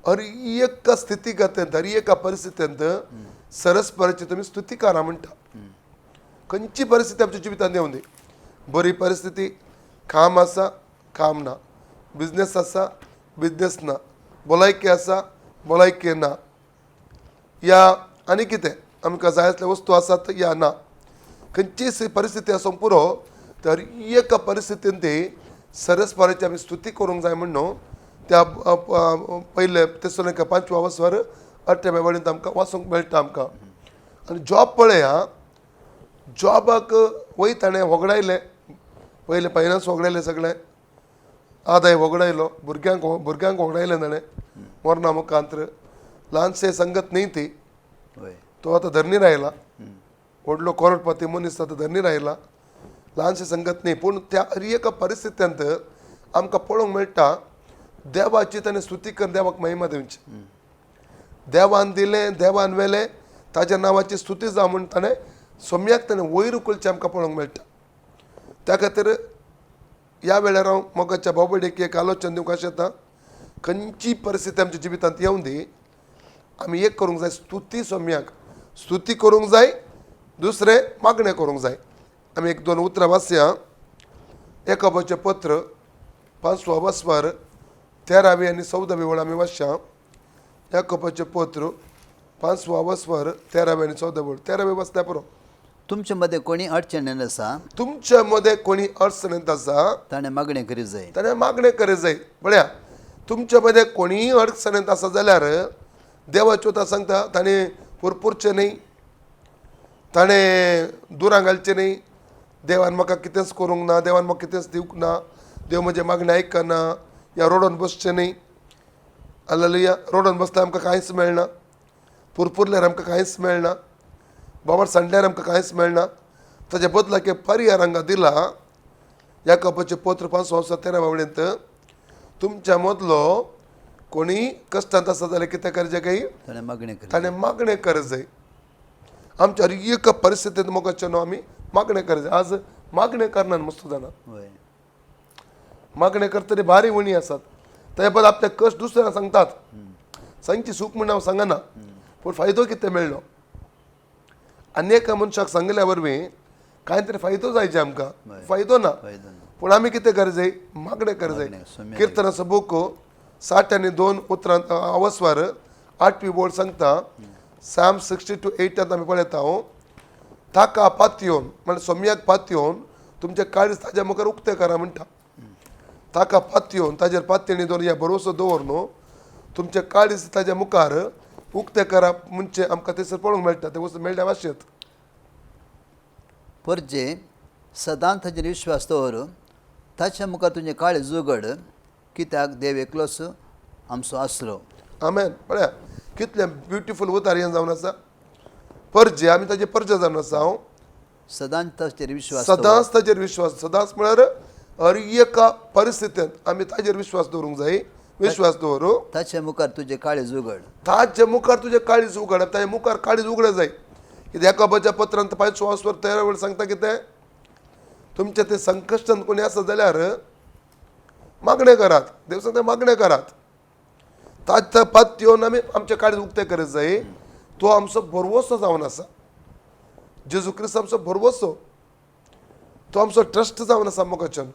हर एका स्थितीगतेंत हर एका परिस्थितींत सरस्वराची तुमी स्तुती करा म्हणटा खंयची परिस्थिती आमच्या जिवितांत येवं दी बरी परिस्थिती काम आसा काम ना बिजनेस आसा बिजनेस ना भलायकी आसा भलायकी ना या आनी कितें आमकां जाय आसले वस्तू आसात या ना खंयची परिस्थिती आसूं पुरो तर एका परिस्थितीन ती सरस्वराची आमी स्तुती करूंक जाय म्हण न्हू त्या पयले तेसलोनिका 5 अवस्वर 18 वळेंत आमकां वाचूंक मेळटा आमकां आनी जॉब पळया जॉबाक वय ताणें वगडायलें पयले फायनान्स वगडायलें सगळें आदाय वगडायलो भुरग्यांक वगडायलें ताणें मरणा मुखांतर ल्हानशे संगत न्ही ती हय तो आतां धरणीर आयला व्हडलो करोडपती मनीस आतां धरणीर आयला ल्हानशे संगत न्ही पूण त्या हर एका परिस्थितींत आमकां पळोवंक मेळटा देवाची ताणें स्तुती कर देवाक महिमा दिवची देवान दिलें देवान वेलें ताज्या नांवाची स्तुती जावं म्हूण ताणें सोम्याक ताणें वयर उखलचें आमकां पळोवंक मेळटा त्या खातीर ह्या वेळार हांव मोगाच्या भाव भयणीक एक आलोचन दिवंक अशें येता खंयची परिस्थिती आमच्या जिवितांत येवं दी आमी एक करूंक जाय स्तुती सोम्याक स्तुती करूंक जाय दुसरें मागणें करूंक जाय आमी 1-2 उतरां वाचया याकोबाचें पत्र 5 अवस्वर 13 आनी 14 वळ आमी वाचया याकोबाचें पत्र 5 अवस्वर 13 आनी 14 वळ 13 वाचता पुरो तुमचे मध्ये कोणी अडचणीन आसा तुमच्या मध्ये कोणी अडचणीत आसा ताणें मागणें करीत जाय ताणें मागणें करीत जाय पळया तुमच्या मध्ये कोणीय अडचणीत आसा जाल्यार देवाचें उतर सांगता ताणें पुरपुरचें न्ही ताणें दुरां घालचें न्ही देवान म्हाका कितेंच करूंक ना देवान म्हाका कितेंच दिवंक ना देव म्हजें मागणें आयकना या रोडान बसचें न्ही हालेलुया रोडान बसल्यार आमकां कांयच मेळना पुरपुरल्यार आमकां कांयच मेळना बाबा सांडल्यार आमकां कांयच मेळना ताच्या बदलाक एक परिहार हांगा दिला याकोबाचें पत्र 5 अवस्वर 13 वळेंत तुमच्या मदलो कोणी कश्टांत आसा जाल्यार कितें करचें काय ताणें मागणें करीत ताणें मागणें करत जाय आमच्या हर एका परिस्थितींत मोगाचें न्हू आमी मागणें करत जाय आज मागणें करनात मस्त जाणां हय मागणें करतले भारी वणी आसात त्या बद्दल आपले कश्ट दुसऱ्यांक सांगतात सांगची सूख म्हण हांव सांगना पूण फायदो कितें मेळ्ळो आनी एका मनशाक सांगल्या वरवीं कांय तरी फायदो जायचे आमकां फायदो ना फायदो ना पूण आमी कितें करत जाय मागणें करत जाय सोम्या किर्तनाचो बूक 60 उतरांत अवस्वर 8 वळ सांगता Psalm 62:8 आमी पळयता ताका पातयोन म्हणजे सोम्याक पातयोन तुमचे काळीज ताज्या मुखार उक्ते करा म्हणटा ताका पातयोन ताजेर पातयेणी दवरून ह्या भरोसो दवर न्हू तुमचे काळीज ताज्या मुखार उक्ते करा म्हणजे आमकां थंयसर पळोवंक मेळटा ते वस्तू मेळटा वाशेत परजे सदांच ताजेर विश्वास दवर ताच्या मुखार तुजें काळें जुगड कित्याक देव एकलोच आमचो आसरो. आमेन. पळया कितलें ब्युटिफूल उतार हें जावन आसा. परजे आमी ताजे परजे जावन आसा. हांव सदांच ताचेर विश्वास सदांच ताजेर विश्वास. सदांच म्हळ्यार हर एका परिस्थितींत आमी ताजेर विश्वास दवरूंक जाय. विश्वास दवरूं. ताच्या मुखार तुजें काळें जुगड. ताजे मुखार तुजें काळीज उगडप. ताजे मुखार काळीज उगडें जाय. कित्याक याकोबाच्या पत्रांत 5:13 वेळ सांगता कितें, तुमच्या ते संकश्टांत कोणी आसा जाल्यार मागणें करात. देव सांगता मागणें करात. ताच्या पात येवन आमी आमचें काळीज उक्तें करत जाय. तो आमचो भरवोसो जावन आसा. जेजू क्रिस्त आमचो भरवोसो. तो आमचो ट्रस्ट जावन आसा मोगाच्यान.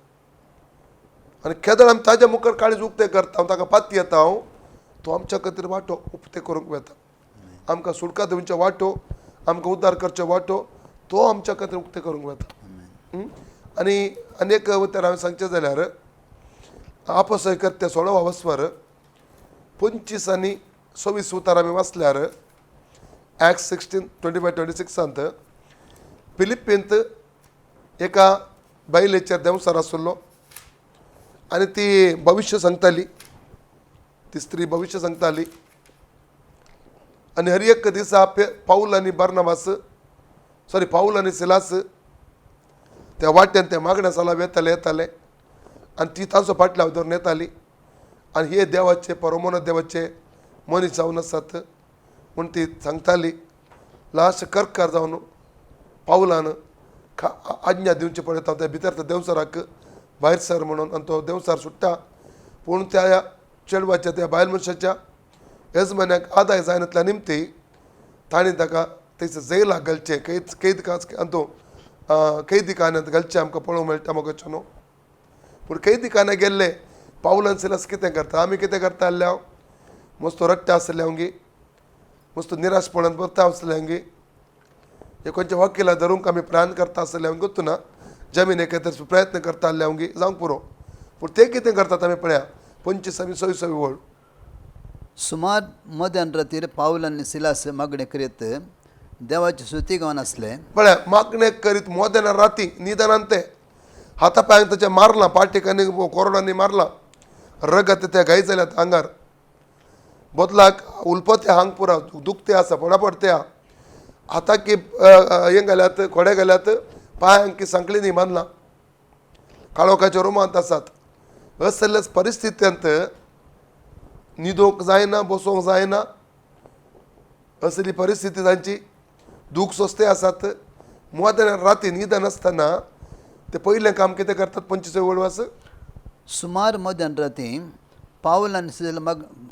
आनी केदळ आमी ताज्या मुखार काळीज उक्तें करता, हांव ताका पाती येता, हांव तो आमच्या खातीर वांटो उक्तें करूंक वेता. आमकां सुटका दिवचे वांटो, आमकां उद्धार करचे वांटो तो आमच्या खातीर उक्तें करूंक वेता. आनी एक उतर हांवें सांगचें जाल्यार आपोसय करते 16वा वस्वर 25 आनी 26 उतार आमी वाचल्यार Acts 16:25-26 फिलिप्पींत एका बायलेचेर देंवसार आसलो आनी ती भविश्य सांगताली. ती स्त्री भविश्य सांगताली. आनी हर एक दिसा पाऊल आनी सिलास त्या वाट्यान त्या मागण्या साला येताले आनी ती तांचो फाटल्यान धरून येताली. आनी हे देवाचे परमोन देवाचे मनीस जावन आसात म्हूण ती सांगताली. लास्ट कर्कार जावन पावलान आज्ञा दिवची पडटा त्या भितर त्या देंवसाराक भायर सर म्हणून. आनी तो देंवसार सुट्टा. पूण त्या चेडवाच्या त्या बायल मनशाच्या यजमान्याक आदाय जायनातल्या निमती ताणें ताका थंयसर जेलाक घालचें. आनी तो कैदी खान्यांत घालचें आमकां पळोवंक मेळटा मोगाचें न्हू. पूण कैदी खान्यात गेल्ले पावलान सिलास कितें करता, आमी कितें करता जाल्यार मस्तो रट्टे आसल्यांगी, मस्तो निराशपणांत बरता आसल्यांगी, हे खंयच्या वकिला धरूंक आमी प्रयत्न करता आसल्यांगी गोत्तू ना, जमिने खातीर प्रयत्न करता आसल्यांगी जावंक पुरो. पूण ते कितें करतात आमी पळया 25 आनी 26 वळ. सुमार मध्यान रातीर पाऊल आनी सिलास मागणें करीत देवाची स्तुती गावन आसले. पळया मागणें करीत मोदेना राती निदानान ते हाता पांयांक ताच्या मारलां, पाटीकांनी कोरोनांनी मारलां, रगत त्या गाय जाल्यात आंगार, बोतलाक उलपते हांग पुरा दुखते आसा, पडापड त्या हाताक हें घाल्यात, खोडे घाल्यात, पांयांक सांकळींनी बांदलां, काळोखाच्या रुमांत आसात. असल्याच परिस्थितींत न्हिदोंक जायना, बसोंक जायना, असली परिस्थिती तांची. दूख सोंसते आसात. मोदेना राती निदान आसतना ते पयलें काम कितें करतात 25 वळवास. सुमार मध्यान राती पाऊल आनी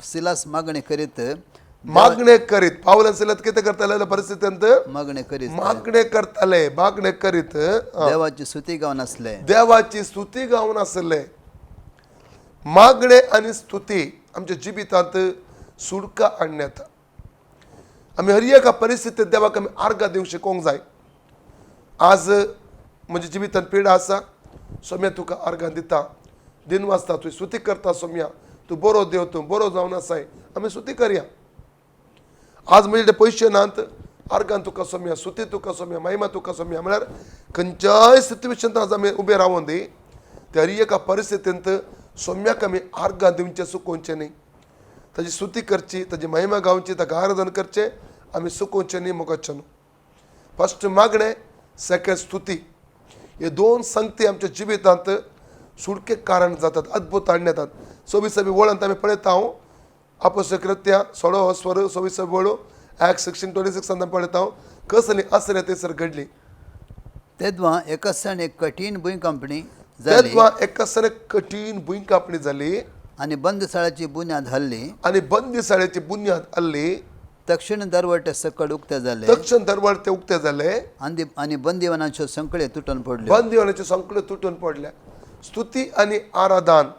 सिलास मागणें करीत पावल आनी सिलास कितें करताले परिस्थितींत मागणें करीत मागणें करीत देवाची स्तुती गावन आसले. देवाची स्तुती गावन आसले. मागणे आनी स्तुती आमच्या जिबितांत सुडका हाडून येता. आमी हर एका परिस्थितींत देवाक आमी आर्गां दिवंक शिकोवंक जाय. आज म्हज्या जिबितांत पिडा आसा, सोम्या तुका आर्गां दिता, दिन वाजता तुवें स्तुती करता, सोम्या तूं बरो देव, तूं बरो जावन आसाय, आमी स्तुती करया. आज म्हजे कडेन पयशे नात, आर्गां तुका सोम्या, स्तुती तुका सोम्या, महिमा तुका सोम्या, म्हळ्यार खंयच्याय सिच्युएशनांत आज आमी उबे रावून दी, त्या हर एका परिस्थितींत सोम्याक आमी आर्गां दिवचें चुकोवचें न्ही. ताची स्तुती करची, ताची महिमा गावची, ताका आराधन करचें आमी चुकोवचें न्ही मोगाचें न्हू. फस्ट मागणें, सेकंड स्तुती, हे दोन संगती आमच्या जिबितांत सुडकेक कारण जातात, अद्भुत हाडून येतात. 26 वळांत आमी पळयता हांव आपोस्तलीक कृत्यां 16 वस्वर 26 वळ Acts 16:26 आमी पळयता हांव कसली आसरे थंयसर घडली. तेदवां एका दिसाण एक कठीण भुंयकांपणी जाली तेदवां एका दिसाण कठीण भुंयकांपणी जाली आनी बंदशाळाची बुन्याद हल्ली आनी बंदिशाळेची बुन्याद हल्ली. दक्षिण दरवटे सकट उक्ते जाले. दक्षिण दरवटे उक्ते जाले आनी बंदिवानाच्यो संकळे तुटून पडल्यो. बंदिवानाच्यो संकळे तुटून पडल्या. स्तुती आनी आराधन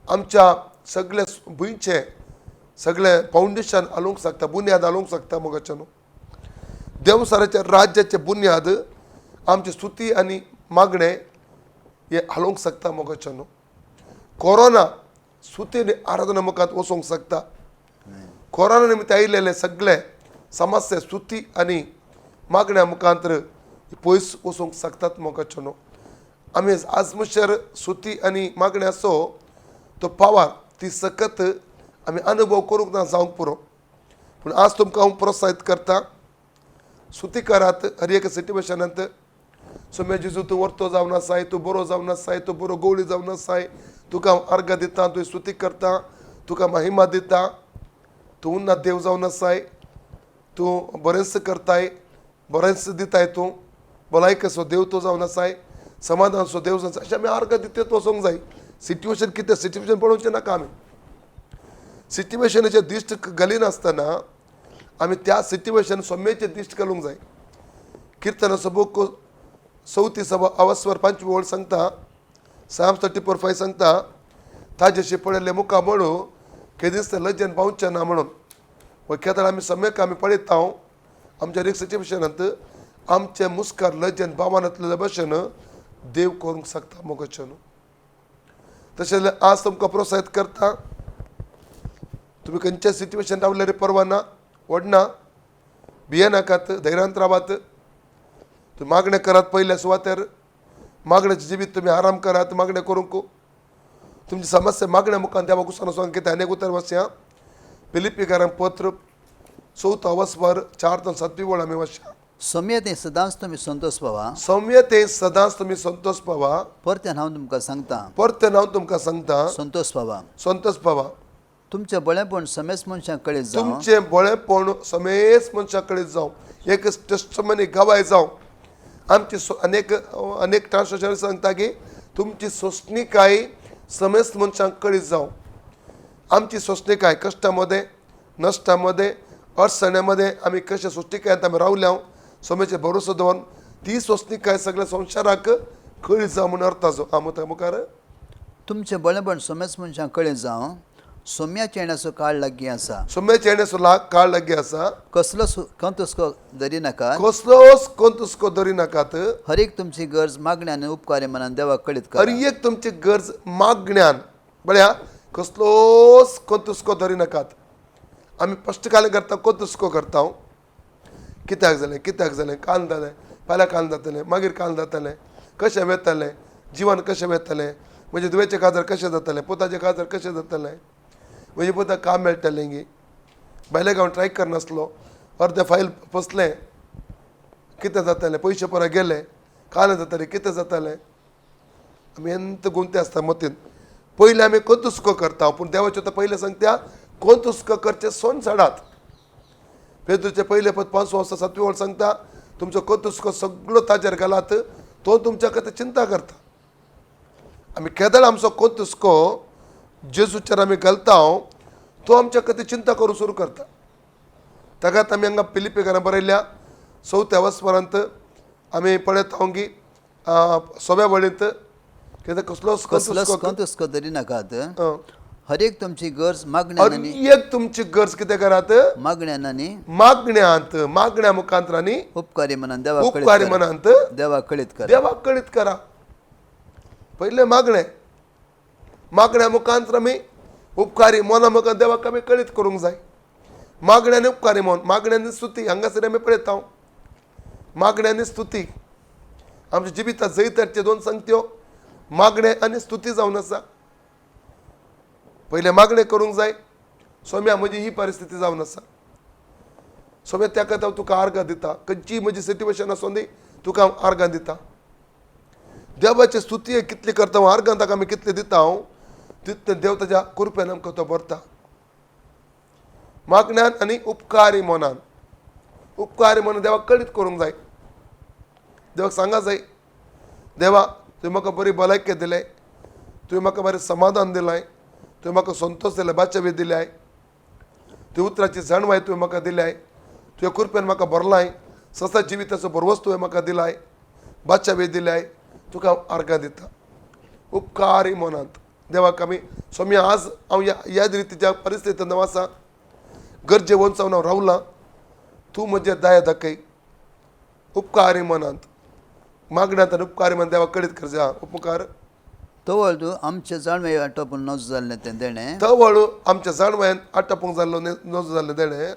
आमच्या सगळे भुंयचे सगळे फावंडेशन हालोवंक शकता, बुन्याद हालोवंक शकता मोगाचें न्हू. देवसाराच्या राज्याचे बुन्याद आमची स्तुती आनी मागणे हे हालोवंक शकता मोगाचें न्हू. कोरोना स्तुती आनी आराधना मुखांत वचोवंक शकता. कोरोना निमित्त आयिल्ले सगळे समस्या स्तुती आनी मागण्या मुखांतर पयस वचोवंक शकतात मोगाचें न्हू. आम्ही आज मुशर सुती आणि मागणी असो तो पावार ती सकत आम्ही अनुभव करूंक ना जावंक पुरो पूण आज तुमकां हांव प्रोत्साहीत करता सुती करात हर एक सिट्युएशनांत सोम्या जेजू तूं वर्तो जावन आसाय तूं बरो जावन आसाय तूं बरो गवळी जावन आसाय तुका हांव अर्घ दिता तुवें स्तुती करता तुका महिमा दिता तूं उन्नत देव जावन आसाय तूं बरेंच करताय बरेंच दिताय तूं भलायकेचो देव तूं जावन आसाय समाधानाचो देव जावन आसाय अशें आमी अर्घ दितत वचोंक जाय सिट्युएशन कितें सिट्युएशन पळोवचें नाका आमी सिट्युएशनाचे दिश्ट घालिनासतना आमी त्या सिट्युएशन सोम्याचे दिश्ट घालूंक जाय किर्तनाचो बूक 34 अवस्वर 5 ओळ सांगता Psalms 34:5 सांगता ताजेशी पळयल्ले मुखार म्हणू के दिसता लज्जन पावचें ना म्हणून व केदळ आमी सम्यक आमी पळयता आमच्या एक सिट्युएशनांत आमचे मुस्कार लज्जन भावानांतले भशेन देव करूंक शकता मोगचेन तशें आज तुमकां प्रोत्साहीत करता तुम्ही खंयच्या सिट्युएशन रावल्यार परवा ना व्हडना भियेनाकात धैर्यांत रावात तुम्ही मागणें करात पयल्या सुवातेर मागण्याचे जिवीत तुम्ही आराम करात मागणें करूंक तुमची समस्या मागण्या मुखार देवा कुसानो सांग कितें आनी एक उतर वाचया फिलिपिकारांक पत्र 4 अवस्वर 4 ते 7 वळ आमी वाचया सौम्य ते सदांच तुम्ही संतोष पावा सौम्य ते सदांच तुम्ही संतोष पावा परत्यान हांव तुमकां सांगता परते हांव तुमकां सांगता संतोष पावा संतोष पावा तुमचें बळेपण समेस मनशां कडेन जावं तुमचे बळेपण समेस मनशा कडेन जावं एक टेस्टमनी गवाय जावं आमची अनेक ट्रान्सलेशन सांगता की तुमची सोसणीकाय समेस मनशां कडेन जावं आमची सोसणीकाय कश्टामध्ये नश्टामध्ये अडचण्यामध्ये आमी कशे सोसणीकायेंत आमी रावल्या सोमेचे भरोसो दवरून ती सोसणीकाय सगळ्या संवसाराक कळी जावं म्हूण अर्थाचो आमो मुखार तुमचें बळेपण समेस मनशां कडेन जावं सौम्याच्या येण्याचो काळ लागीं आसा सोम्याचे येण्याचो काळ लागीं आसा कसलो कंतुस्को धरी नाका कसलोच कंतुस्को धरी नाकात हर एक तुमची गरज मागण्या आनी उपकारी मनान देवाक कळीत हर करा एक तुमची गरज मागण्यान बळ्या कसलोच कंतुस्को धरी नाकात आमी पश्टकालें करता कंतुस्को करता कित्याक जालें काल जालें फाल्यां काल जातलें मागीर काल जातलें कशें वेतलें जिवन कशें वेतलें म्हणजे दुवेचे काजार कशें जातलें पुताचें काजार कशें जातलें म्हणजे पुता काम मेळटलें गी भायल्याक हांव ट्राय करनासलो अर्धे फायल फसलें कितें जातलें पयशे परत गेले काल जातलें कितें जातलें आमी एंत गुंते आसता मतीन पयलीं आमी कंतुस्को करता पूण देवाचें तो पयलें सांगता कंतुस्को करचें सोन झाडात पेद्रूचे पयले पद 5 वर्सां 7 वळ सांगता तुमचो कंतुस्को सगळो ताजेर घालात तो तुमच्या खातीर चिंता करता आमी केदळ आमचो कंतुस्को जेजूचेर आमी घालता तो आमच्या खातीर चिंता करूंक सुरू करता ताकाच आमी हांगा फिलिपिकारांक बरयल्या 4 अवस्वरांत आमी पळयता की सोव्या वळींत कितें कसलोच कंतुस्को धरी नाकात हं. हर एक तुमची गरज मागण्यान आनी हर एक तुमची गरज कितें करात मागण्यान आनी मागण्या मुखांतरांनी उपकारी मनान देवाक उपकारी मनांत देवाक कळीत करा देवाक कळीत करा पयले मागण्या मुखांतर आमी उपकारी मना मुखार देवाक आमी कळीत करूंक जाय मागण्यांनी उपकारी मन मागण्यांनी स्तुती हांगासर आमी पळयता मागण्यांनी स्तुती आमच्या जिवितांत जैताचे 2 संगत्यो मागणे आनी स्तुती जावन आसा पहिले मागणे करूंक जाय सोम्या म्हजी ही परिस्थिती जावन आसा सोम्या त्या खातीर हांव तुका अर्घ दिता खंयची म्हजी सिट्युएशन आसूं दी तुका हांव अर्घ दिता देवाची स्तुती कितली करता हांव अर्घां ताका आमी कितले दिता हांव तितले देव ताच्या कृपेन आमकां तो भरता मागण्यान आनी उपकारी मनान देवाक कळीत करूंक जाय देवाक सांगा जाय देवा तुवें म्हाका बरी भलायकी दिले तुवें म्हाका बरें समाधान दिलाय तुवें म्हाका संतोष दिला बादशावी दिल्याय तुवें उतराची जाणवाय तुवें म्हाका दिल्याय तुवें कृपेन म्हाका भरलाय ससा जिविताचो भरवस तुवें म्हाका दिलाय बादशावी दिल्याय तुका हांव अर्घां दिता उपकारी मनांत देवाक आमी सोम्या आज हांव ह्या रितीच्या परिस्थितींत हांव आसा गरजे वंचावन हांव रावलां तूं म्हजेर दया दाखय उपकारी मनांत मागण्यांत आनी उपकारी मन देवाक कळीत करचा उपकार तवळ तूं आमचे जाणवे आटोपून नज जाल्लें तें देणें तवळ आमच्या जाणव्यान आटापूंक जाल्लो नजो जाल्लें देणें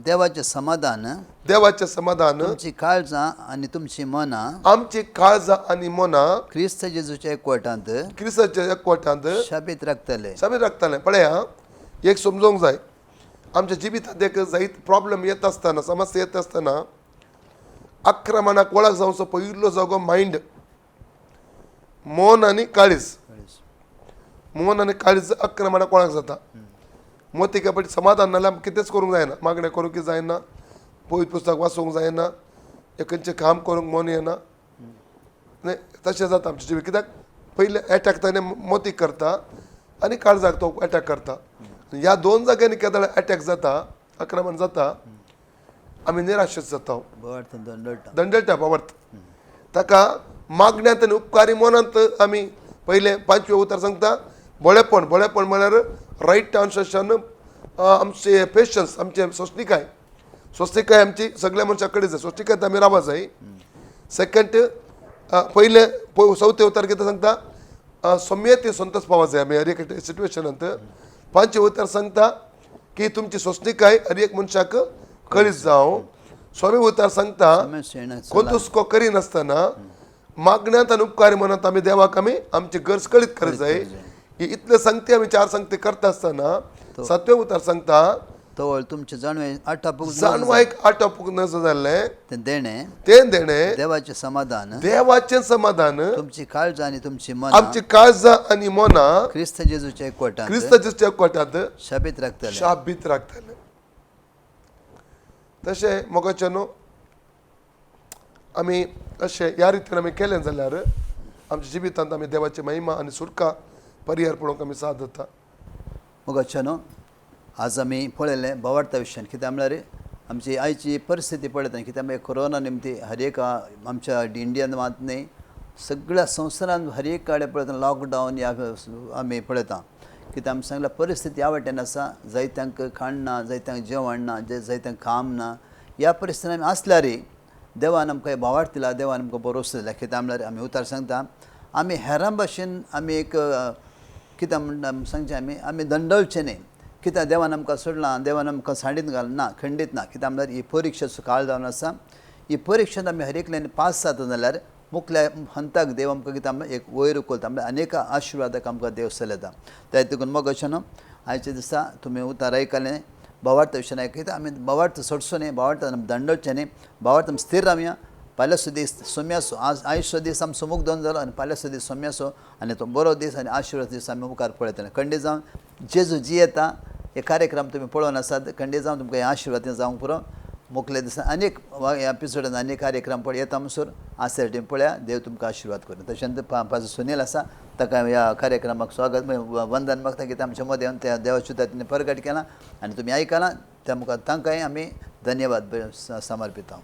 देवाचे समाधान देवाचे समाधान तुमची काळजां आनी तुमची मनां आमची काळजां आनी मनां क्रिस्त जेजूच्या एकवटांत क्रिस्ताच्या एकवटांत शाबीत राखतले समीर राखताले. पळया, एक समजूंक जाय, आमच्या जिवितांत एक जायत प्रॉब्लेम येत आसतना, समस्या येत आसतना आक्रमणाक वळख जावचो पयलो जागो मायंड, मन आनी काळीज. मन आनी काळीज आक्रमणाक वळख जाता. मोती पटी समाधान नाल्यार कितेंच करूंक जायना, मागणें करूंक जायना, पवित्र पुस्तक वाचूंक जायना, खंयचें काम करूंक मन येना. तशें जाता आमचें जिवीत. कित्याक पयले एटॅक ताणें मोती करता आनी काळजाक तो एटॅक करता. ह्या दोन जाग्यांनी केन्ना एटॅक जाता, आक्रमण जाता, आमी निराशेत जाता, दंडळटा पावत. ताका मागण्यांत आनी उपकारी मनांत आमी पयलें 5वें उतर सांगता बळेपण. बळेपण म्हळ्यार रायट ट्रान्सलेशन आमचे पेशन्स, आमचे सोंसणीकाय. सोंसणीकाय आमची सगळ्या मनशां कडेन जाय, सोंसणीकायेंत आमी रावूंक जाय. सेकंड पयले 4वें उतर कितें सांगता सौम्यते संतोष पावोंक जाय आमी हर एक सिट्युएशनांत. 5वें उतर सांगता की तुमची सोंसणीकाय हर एक मनशाक कळीत जावं. 6वें उतर सांगता कोतुस्को करिनासतना मागण्यांत आनी उपकारी मनांत आमी देवाक आमी आमची गरज कळीत करत जाय. इतले सांगते आमी 4 सांगते करता आसतना 7वें उतर सांगता तवळ तुमचे जाणवे आटापूक जाणवायक आटापूक नजो जाल्लें तें देणें तें देणें देवाचें समाधान देवाचें समाधान तुमची काळजां आनी तुमची मनां आमची काळजां आनी मनां क्रिस्त जेजूच्या एकवटांत क्रिस्ताच्या एकवटांत शाबीत राखतले. शाबीत राखतले. तशें मोगाचेनो आमी अशें ह्या रितीन आमी केलें जाल्यार आमच्या जिवितांत आमी देवाची महिमा आनी सुटका परिहार पळोवंक आमी साथ जाता. मोगाचेनो आज आमी पळयलें भावार्था विशयान. कित्याक म्हळ्यार आमची आयची परिस्थिती पळयता, कित्याक आमी कोरोना निमती हर एक आमच्या इंडियन मात न्ही सगळ्या संवसारांत हर एक कडेन पळयता लॉकडावन ह्या आमी पळयता. कित्याक आमी सांगला परिस्थिती ह्या वाटेन आसा, जायत्यांक खाण ना, जायत्यांक जेवण ना, जायत्यांक काम ना. ह्या परिस्थितीन आमी आसल्यार देवान आमकां हे भावार्थ दिला, देवान आमकां भरोसो दिला. कित्याक म्हळ्यार आमी उतर सांगता आमी हेरां भाशेन आमी एक कित्याक म्हणटा सांगचें आमी दंडळचे न्ही. कित्याक देवान आमकां सोडलां, देवान आमकां साडीत घालना, ना, खंडीत ना. कित्याक म्हळ्यार ही परिक्षेचो काळ जावन आसा. ही परिक्षेंत आमी हर एकल्यान पास जाता जाल्यार मुखल्या हंताक देव आमकां कित्याक एक वयर उखलता, म्हळ्यार अनेक आशिर्वादाक आमकां देव चलयता. त्या देखून मग अशें न्हू आयच्या दिसा तुमी उतर आयकलें भावार्थ विशयान आयकता. आमी भावार्थ सोडचो न्ही, भावार्थ दंडळचें न्ही, भावार्थ आमी स्थिर रावया. फाल्यां सुदीस सोम्या आसूं, आज आयचो दीस आमी सुमूक दोन जालो आनी फाल्यां सुदीस सोम्या आसूं आनी तो बरो दीस आनी आशिर्वाद दीस आमी मुखार पळयतले. खंडी जावन जेजू जी येता हे कार्यक्रम तुमी पळोवन आसात. खंडी जावन तुमकां हे आशिर्वाद जावंक पुरो. मुखल्या दिसा अनेक एपिसोडान अनेक कार्यक्रम पळय येता म्हणसर आसर टीम पळया. देव तुमकां आशिर्वाद करूं. तशेंच पाजो सुनील आसा, ताका ह्या कार्यक्रमाक स्वागत वंदन मागता. कित्याक आमच्या मदें येवन त्या देवाच्या तातूंत प्रगट केलां आनी तुमी आयकलां त्या मुखार तांकांय आमी धन्यवाद समर्पिता.